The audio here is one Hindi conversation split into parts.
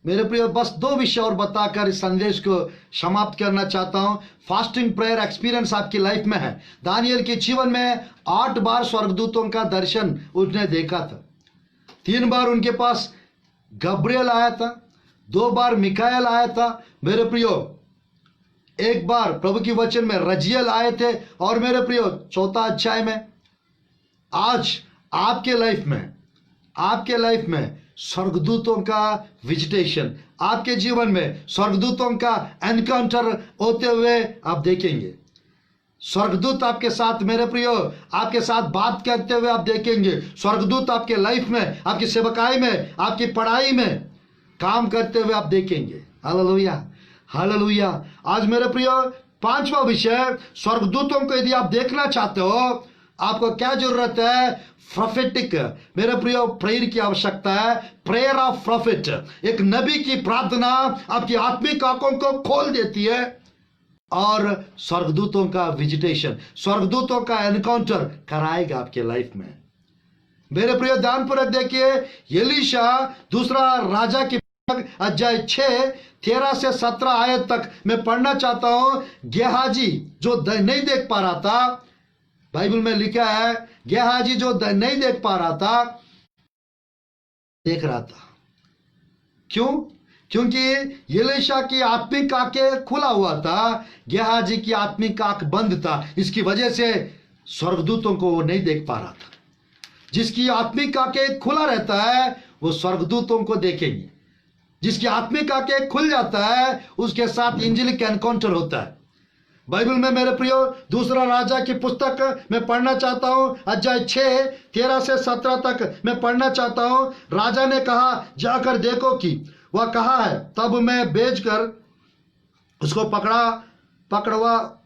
मेरे प्रिय, बस 2 विषय और बताकर इस संदेश को समाप्त करना चाहता हूं। फास्टिंग प्रेयर एक्सपीरियंस आपकी लाइफ में है। दानियल के जीवन में 8 बार स्वर्गदूतों का दर्शन उसने देखा था। 3 बार उनके पास गब्रियल आया था, 2 बार मिकाएल आया था। मेरे प्रियो, 1 बार प्रभु की वचन में रजियल आए थे। और मेरे प्रियो, 4था अध्याय में आज आपके लाइफ में स्वर्गदूतों का विजिटेशन, आपके जीवन में स्वर्गदूतों का एनकाउंटर होते हुए आप देखेंगे। स्वर्गदूत आपके साथ, मेरे प्रियो, आपके साथ बात करते हुए आप देखेंगे। स्वर्गदूत आपके लाइफ में, आपकी सेवकाई में, आपकी पढ़ाई में काम करते हुए आप देखेंगे। Hallelujah, hallelujah. आज मेरे प्रियो, 5वां विषय, स्वर्गदूतों को यदि आप देखना चाहते हो, आपको क्या जरूरत है? प्रोफेटिक, मेरे प्रियो, प्रेयर की आवश्यकता है। Prayer of profit. एक नबी की प्रार्थना आपकी आत्मिक आंखों को खोल देती है और स्वर्गदूतों का विजिटेशन, स्वर्गदूतों का एनकाउंटर कराएगा आपके लाइफ में। मेरे प्रियो, ध्यानपूर्वक देखिए, एलीशा, दूसरा राजा की अध्याय 6 13 से 17 आयत तक मैं पढ़ना चाहता हूं। गेहाजी जो नहीं देख पा रहा था, बाइबल में लिखा है, गेहाजी जो नहीं देख पा रहा था, देख रहा था। क्यों? क्योंकि एलीशा की आत्मिक आंखें खुला हुआ था, गेहाजी की आत्मिक आंख बंद था। इसकी वजह से स्वर्गदूतों को वो नहीं देख पा रहा था। जिसकी आत्मिक आंखें खुला रहता है वो स्वर्गदूतों को देखेंगे। जिसकी आत्मिक आंखें खुल जाता है उसके साथ एंजेलिक एनकाउंटर होता है। बाइबल में मेरे प्रियो, दूसरा राजा की पुस्तक मैं पढ़ना चाहता हूं, अध्याय 6 13 से 17 तक मैं पढ़ना चाहता हूं। राजा ने कहा, जाकर देखो कि वह कहाँ है। तब मैं भेजकर उसको पकड़वा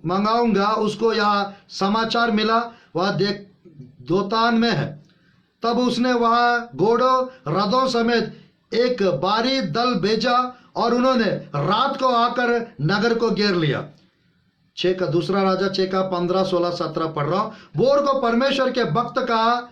मंगाऊंगा। उसको यहाँ समाचार मिला, वह दोतान में है। तब उसने वहां घोड़ों रथों समेत एक भारी दल भेजा और उन्होंने रात को आकर नगर को घेर लिया। 6 का दूसरा राजा 6 का 15 16 17 पढ़ रहा हूं। भोर को परमेश्वर के भक्त का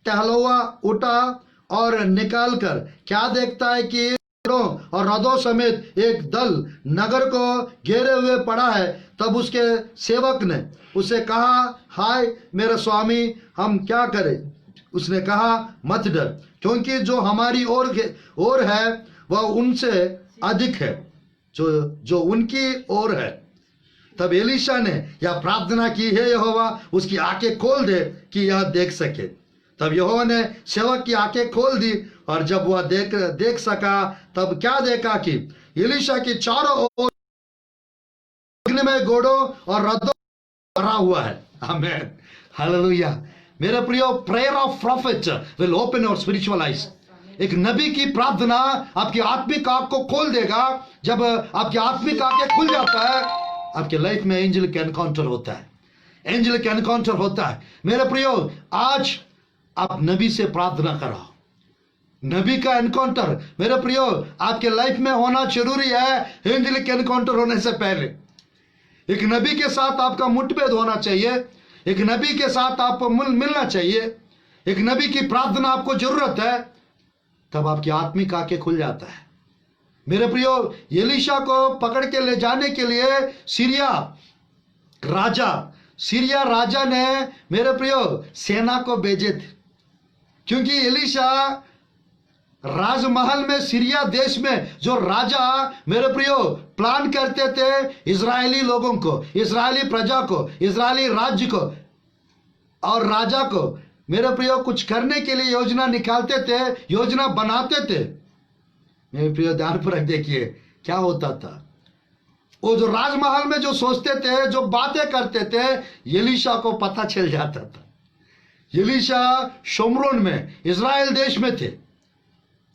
टहलुआ उठा और निकाल कर क्या देखता है कि और रथों समेत एक दल नगर को घेरे हुए पड़ा है। तब उसके सेवक ने उसे कहा, हाय मेरे स्वामी, हम क्या करें? उसने कहा, मत डर, क्योंकि जो हमारी ओर है वह उनसे अधिक है जो उनकी ओर है। तब एलीशा ने यह प्रार्थना की, हे यहोवा, उसकी आंखें खोल दे कि यह देख सके। तब यहोवा ने सेवक की आंखें खोल दी और जब वह देख सका, तब क्या देखा कि एलीशा की चारों ओर अग्नि में घोड़ों और रथों भरा हुआ है। आमीन, हालेलुया। मेरे प्रियो, prayer of profit will open your spiritual eyes. एक नबी की प्रार्थना आपकी आत्मिक आंख को खोल देगा। जब आपकी आत्मिक आंखें खुल जाता है, आपके लाइफ में एंजेलिक एनकाउंटर होता है, एंजेलिक एनकाउंटर होता है। मेरे प्रियो, आज आप नबी से प्रार्थना करो। नबी का एनकाउंटर मेरे प्रियो आपके लाइफ में होना जरूरी है। एंजेलिक एनकाउंटर होने से पहले एक नबी के साथ आपका मुठभेद होना चाहिए। एक नबी के साथ आप मिलना चाहिए। एक नबी की प्रार्थना आपको जरूरत है, तब आपकी आत्मिक आंखें खुल जाता है। मेरे प्रियो, एलीशा को पकड़ के ले जाने के लिए सीरिया राजा ने मेरे प्रियो सेना को भेजे थे। क्योंकि एलीशा राजमहल में, सीरिया देश में जो राजा मेरे प्रियो प्लान करते थे इजरायली लोगों को, इजरायली प्रजा को, इजरायली राज्य को और राजा को मेरे प्रियो कुछ करने के लिए योजना निकालते थे, योजना बनाते थे। मेरे प्रियो, ध्यानपूर्वक देखिए क्या होता था। वो जो राजमहल में जो सोचते थे, जो बातें करते थे, एलीशा को पता चल जाता था। एलीशा शोमरोन में, इजराइल देश में थे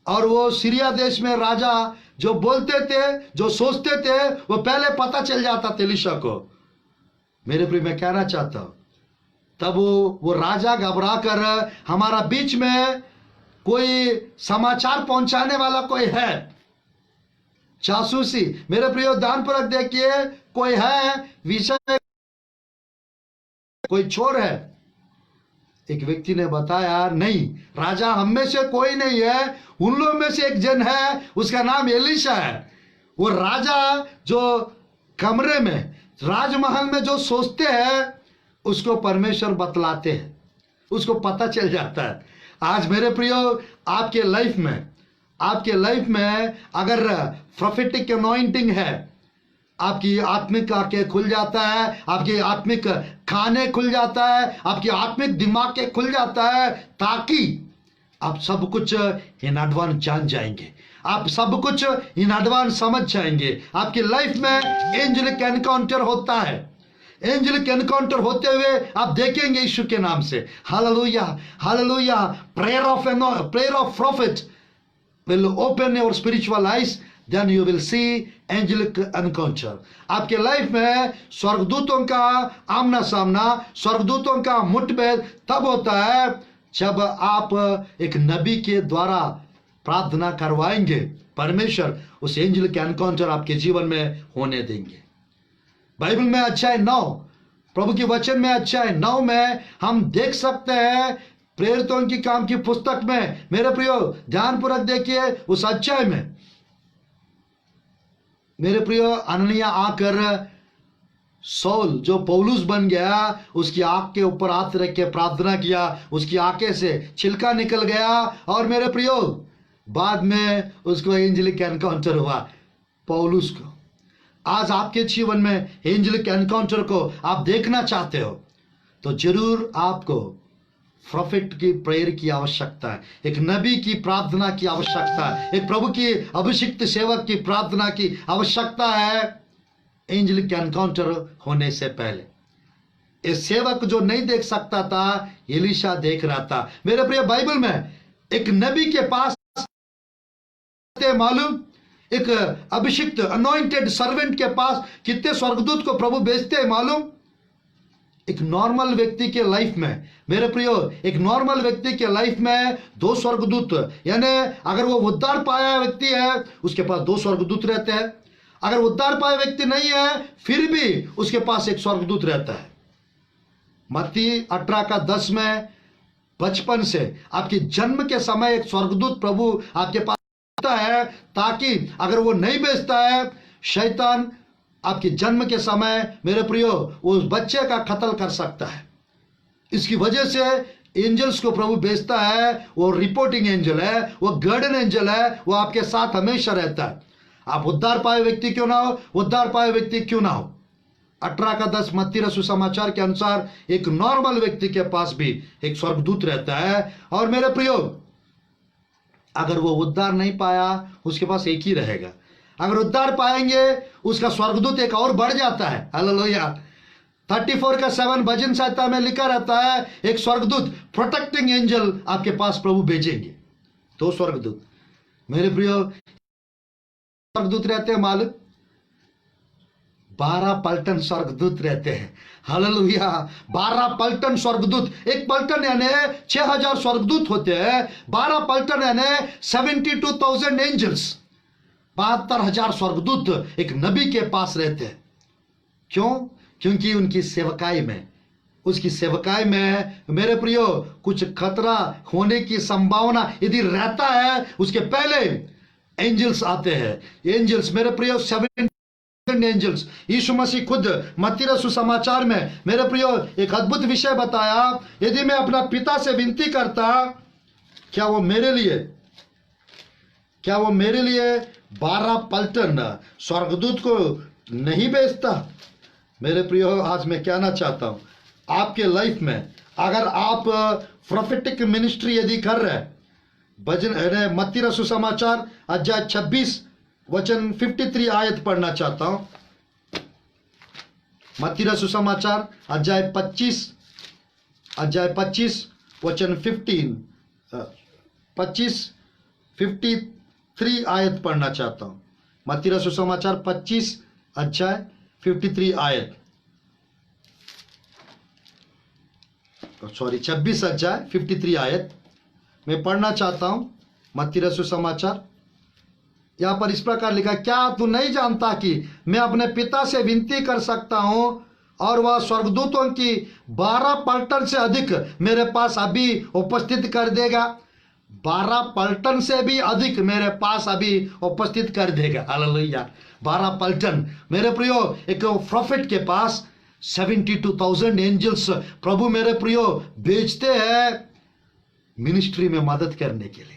और वो सीरिया देश में राजा जो बोलते थे, जो सोचते थे, वो पहले पता चल जाता था एलीशा को। मेरे प्रिय, मैं कहना चाहता हूं, तब वो राजा घबरा कर, हमारा बीच में कोई समाचार पहुंचाने वाला कोई है, जासूसी, मेरे प्रियो ध्यानपूर्वक देखिए, कोई है विषय, कोई चोर है, एक व्यक्ति ने बताया, नहीं राजा हम में से कोई नहीं है, उन लोगों में से एक जन है, उसका नाम एलीशा है। वो राजा जो कमरे में राजमहल में जो सोचते हैं उसको परमेश्वर बतलाते हैं, उसको पता चल जाता है। आज मेरे प्रियो, आपके लाइफ में अगर प्रोफेटिक अनॉइंटिंग है, आपकी आत्मिक आंखें खुल जाता है, आपकी आत्मिक खाने खुल जाता है, आपकी आत्मिक दिमाग के खुल जाता है, ताकि आप सब कुछ इन एडवांस जान जाएंगे, आप सब कुछ इन एडवांस समझ जाएंगे। आपकी लाइफ में एंजेलिक एनकाउंटर होता है। एंजेलिक एनकाउंटर होते हुए आप देखेंगे यीशु के नाम से। Hallelujah, hallelujah. Prayer of profit will open your spiritual eyes, then you will see angelic encounter. आपके लाइफ में स्वर्गदूतों का आमना सामना, स्वर्गदूतों का मुठभेड़ तब होता है जब आप एक नबी के द्वारा प्रार्थना करवाएंगे, परमेश्वर उस एंजेलिक एनकाउंटर आपके जीवन में होने देंगे। बाइबल में अध्याय 9, प्रभु के वचन में अध्याय 9 में हम देख सकते हैं, प्रेरितों की काम की पुस्तक में, मेरे प्रियो ध्यानपूर्वक देखिए उस अध्याय में, मेरे प्रियो अननिया आकर सौल जो पौलुस बन गया, उसकी आंख के ऊपर हाथ रख के प्रार्थना किया, उसकी आंखें से छिलका निकल गया, और मेरे प्रियो बाद में उसको एंजेलिक एनकाउंटर हुआ पौलुस को। आज आपके जीवन में एंजेलिक एनकाउंटर को आप देखना चाहते हो तो जरूर आपको प्रोफेट की प्रेयर की आवश्यकता है, एक नबी की प्रार्थना की आवश्यकता है, एक प्रभु की अभिषिक्त सेवक की प्रार्थना की आवश्यकता है एंजेलिक एनकाउंटर होने से पहले। ये सेवक जो नहीं देख सकता था, एलीशा देख रहा था। मेरे प्रिय, बाइबल में एक नबी के पास मालूम, एक अभिषिक्त अनॉइंटेड सर्वेंट के पास कितने स्वर्गदूत को प्रभु भेजते हैं मालूम? एक नॉर्मल व्यक्ति के लाइफ में, मेरे प्रियो, एक नॉर्मल व्यक्ति के लाइफ में 2 स्वर्गदूत, यानी अगर वो उद्धार पाया व्यक्ति है उसके पास 2 स्वर्गदूत रहते हैं। अगर उद्धार पाया व्यक्ति नहीं है फिर भी उसके पास एक स्वर्गदूत रहता है। मत्ती 18:10 में, बचपन से आपके जन्म के समय एक स्वर्गदूत प्रभु आपके पास है, ताकि अगर वो नहीं भेजता है, शैतान आपके जन्म के समय मेरे प्रियो उस बच्चे का कत्ल कर सकता है। इसकी वजह से एंजल्स को प्रभु भेजता है। वो रिपोर्टिंग एंजल है, वो गार्डन एंजल है, वो आपके साथ हमेशा रहता है। आप उद्धार पाए व्यक्ति क्यों ना हो, उद्धार पाए व्यक्ति क्यों ना हो, 18:10 मत्ती रसूल समाचार के अनुसार एक नॉर्मल व्यक्ति के पास भी एक स्वर्गदूत रहता है। और मेरे प्रियो, अगर वो उद्धार नहीं पाया उसके पास एक ही रहेगा। अगर उद्धार पाएंगे उसका स्वर्गदूत एक और बढ़ जाता है। हालेलुया। 34:7 भजन संहिता में लिखा रहता है, एक स्वर्गदूत प्रोटेक्टिंग एंजल आपके पास प्रभु भेजेंगे। 2 स्वर्गदूत, मेरे प्रियो, स्वर्गदूत रहते हैं मालूम, 12 पलटन स्वर्गदूत रहते हैं। हालेलुया। 12 पलटन स्वर्गदूत, एक पलटन यानी 6000 स्वर्गदूत होते हैं, 12 पलटन यानी 72,000 एंजल्स, 72,000 स्वर्गदूत एक नबी के पास रहते हैं। क्यों? क्योंकि उनकी सेवकाई में, उसकी सेवकाई में मेरे प्रियो कुछ खतरा होने की संभावना यदि रहता है, उसके पहले एंजल्स आते हैं। एंजल्स मेरे प्रियो 7 एंजल्स, यीशु मसीह खुद मत्ती रसूल समाचार में मेरे प्रियो एक अद्भुत विषय बताया, यदि मैं अपना पिता से विनती करता, क्या वो मेरे लिए 12 पलटन स्वर्गदूत को नहीं भेजता? मेरे प्रियो, आज मैं कहना चाहता हूं, आपके लाइफ में अगर आप प्रोफेटिक मिनिस्ट्री यदि कर रहे हैं, भजन मत्ती रसूल समाचार अध्याय 26 वचन 53 आयत पढ़ना चाहता हूं। मत्ती रसूल समाचार अध्याय 25 वचन 53 आयत पढ़ना चाहता हूं। मत्ती रसूल समाचार 25 अध्याय 53 आयत, 26 अध्याय 53 आयत मैं पढ़ना चाहता हूं। मत्ती रसूल समाचार, यहां पर इस प्रकार लिखा, क्या तू नहीं जानता कि मैं अपने पिता से विनती कर सकता हूं और वह स्वर्गदूतों की 12 पलटन से अधिक मेरे पास अभी उपस्थित कर देगा। 12 पलटन से भी अधिक मेरे पास अभी उपस्थित कर देगा। हालेलुया। 12 पलटन मेरे प्रियो, एक प्रोफेट के पास 72,000 एंजल्स प्रभु मेरे प्रियो भेजते हैं मिनिस्ट्री में मदद करने के लिए।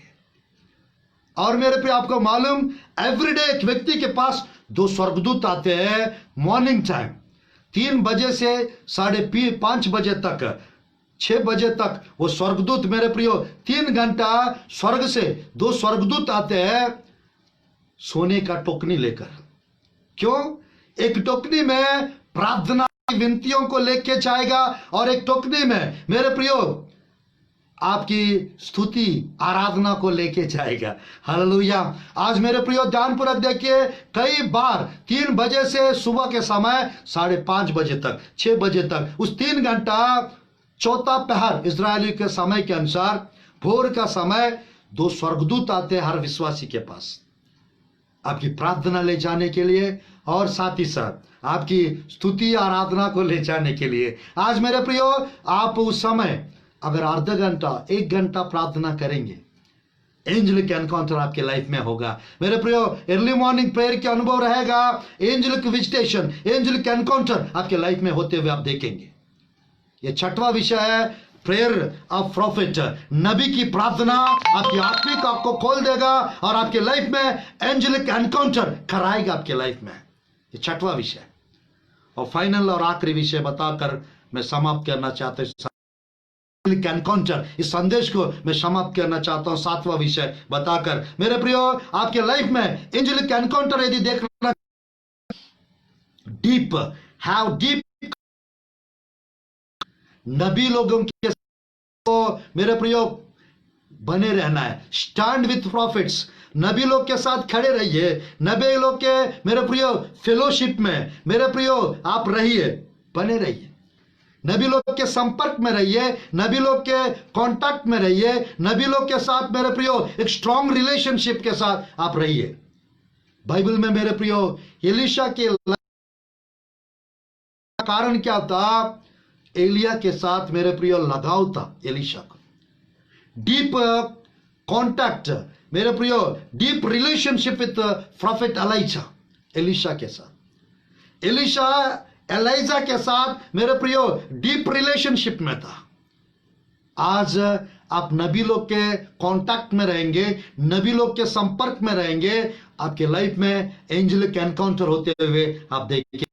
और मेरे प्रियो आपको मालूम, एवरीडे एक व्यक्ति के पास 2 स्वर्गदूत आते हैं मॉर्निंग टाइम 3 बजे से 5:30 बजे तक, 6 बजे तक वो स्वर्गदूत मेरे प्रियो 3 घंटा स्वर्ग से 2 स्वर्गदूत आते हैं सोने का टोकनी लेकर। क्यों? एक टोकनी में प्रार्थना की विनतियों को लेके जाएगा और एक टोकनी में मेरे प्रियो आपकी स्तुति आराधना को लेके जाएगा। हालेलुया। आज मेरे प्रियो ध्यानपूर्वक देखिए, कई बार 3 बजे से सुबह के समय 5:30 बजे तक, 6 बजे तक, उस 3 घंटा चौथा पहर इजरायली के समय के अनुसार भोर का समय 2 स्वर्गदूत आते हैं हर विश्वासी के पास आपकी प्रार्थना ले जाने के लिए और साथ ही साथ आपकी स्तुति आराधना को ले जाने के लिए। आज मेरे प्रियो आप उस समय अगर आधा घंटा 1 घंटा प्रार्थना करेंगे, एंजेलिक एनकाउंटर आपके लाइफ में होगा। मेरे प्रियो अर्ली मॉर्निंग प्रेयर के अनुभव रहेगा, एंजेलिक विजिटेशन, एंजेलिक एनकाउंटर आपके लाइफ में होते हुए आप देखेंगे। ये 6वां विषय है प्रेयर ऑफ प्रॉफिट। नबी की प्रार्थना आपकी आत्मिक आपको खोल देगा और आपके लाइफ में एंजेलिक एनकाउंटर कराएगा आपके लाइफ में। ये 6वां विषय। और फाइनल और आखिरी विषय बताकर मैं समाप्त करना चाहता हूं। एनकाउंटर, इस संदेश को मैं समाप्त करना चाहता हूं 7वां विषय बताकर। मेरे प्रियो आपके लाइफ में एंजेलिक एनकाउंटर यदि देखना, डीप नबी लोगों के तो मेरे प्रियो बने रहना है। स्टैंड विथ प्रॉफिट्स, नबी लोग के साथ खड़े रहिए। नबी लोग के मेरे प्रियो फेलोशिप में मेरे प्रियो आप रहिए, बने रहिए। नबी लोग के संपर्क में रहिए, नबी लोग के कांटेक्ट में रहिए, नबी लोग के साथ मेरे प्रियो एक स्ट्रॉन्ग रिलेशनशिप के साथ आप रहिए। बाइबल में मेरे प्रियो एलीशा के कारण क्या था? एलिया के साथ मेरे प्रियो लगाव था। एलीशा को डीप कांटेक्ट, मेरे प्रियो deep relationship with profit Elisha. Elisha के साथ, एलीशा एलाइजा के साथ मेरे प्रियो डीप रिलेशनशिप में था। आज आप नबी लोग के कांटेक्ट में रहेंगे, नबी लोग के संपर्क में रहेंगे, आपके लाइफ में एंजेलिक एनकाउंटर होते हुए आप देखिए।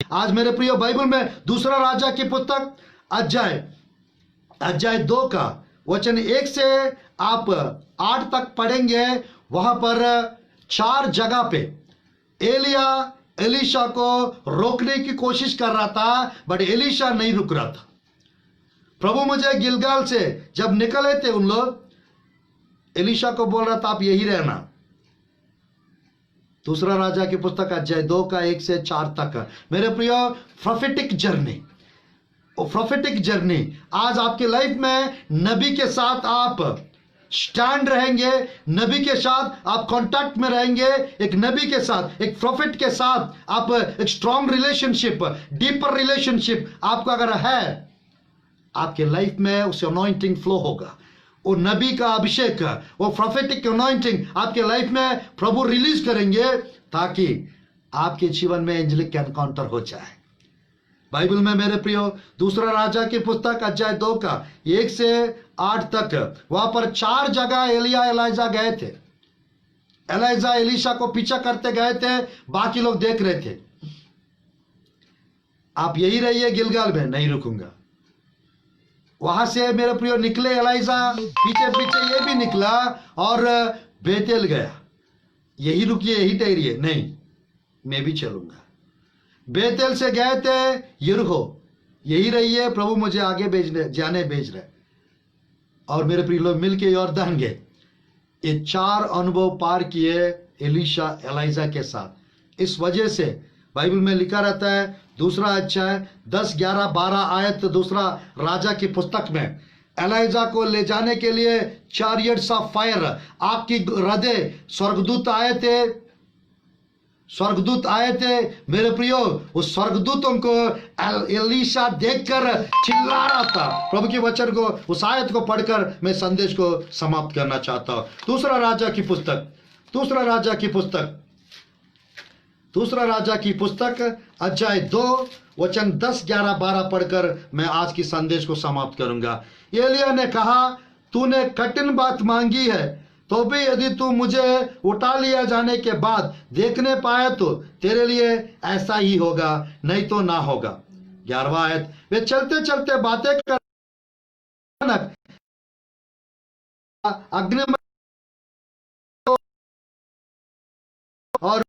आज मेरे प्रियो बाइबल में दूसरा राजा की पुस्तक अध्याय 2 का वचन 1 से आप 8 तक पढ़ेंगे। वहां पर 4 जगह पे एलिया एलीशा को रोकने की कोशिश कर रहा था, बट एलीशा नहीं रुक रहा था। प्रभु मुझे गिलगाल से जब निकले थे उन लोग, एलीशा को बोल रहा था आप यही रहना। दूसरा राजा की पुस्तक अध्याय 2 का 1 से 4 तक मेरे प्रियो प्रोफेटिक जर्नी, प्रोफेटिक जर्नी। आज आपके लाइफ में नबी के साथ आप स्टैंड रहेंगे, नबी के साथ आप कांटेक्ट में रहेंगे, एक नबी के साथ, एक प्रोफेट के साथ आप एक स्ट्रॉन्ग रिलेशनशिप, डीपर रिलेशनशिप आपका अगर है, आपके लाइफ में उसे अनॉइंटिंग फ्लो होगा। वो नबी का अभिषेक, वो प्रोफेटिक अनॉइंटिंग आपके लाइफ में प्रभु रिलीज करेंगे ताकि आपके जीवन में एंजेलिक एनकाउंटर हो जाए। बाइबल में मेरे प्रियो दूसरा राजा की पुस्तक अध्याय 2 का 1 से 8 तक वहां पर 4 जगह एलिया एलाइजा गए थे। एलाइजा एलीशा को पीछा करते गए थे, बाकी लोग देख रहे थे। आप यही रहिए गिलगाल में, नहीं रुकूंगा। वहां से मेरे प्रियो निकले एलाइजा, पीछे पीछे ये भी निकला और बेतेल गया। यही रुकिए, यही ठहरिए, नहीं मैं भी चलूंगा। बेतेल से गए थे यरीहो, यही रहिए, प्रभु मुझे आगे भेज रहे। और मेरे प्रिय लोग मिलके यॉर्दान गए। ये 4 अनुभव पार किए एलीशा एलाइजा के साथ। इस वजह से बाइबल में लिखा रहता है दूसरा अध्याय 10, 11, 12 आयत दूसरा राजा की पुस्तक में, एलाइजा को ले जाने के लिए चैरियट्स ऑफ फायर, आग की रदे स्वर्गदूत आए थे स्वर्गदूत आए थे मेरे प्रियो, उस स्वर्गदूतों को एलीशा देखकर चिल्ला रहा था। प्रभु के वचन को, उस आयत को पढ़कर मैं संदेश को समाप्त करना चाहता हूं। दूसरा राजा की पुस्तक, दूसरा राजा की पुस्तक अध्याय 2 वचन 10, 11, 12 पढ़कर मैं आज की संदेश को समाप्त करूंगा। एलिय्याह ने कहा, तूने कठिन बात मांगी है, तो भी यदि तू मुझे उठा लिया जाने के बाद देखने पाए तो तेरे लिए ऐसा ही होगा, नहीं तो ना होगा। 11वां आयत, वे चलते चलते बातें कर अग्नि और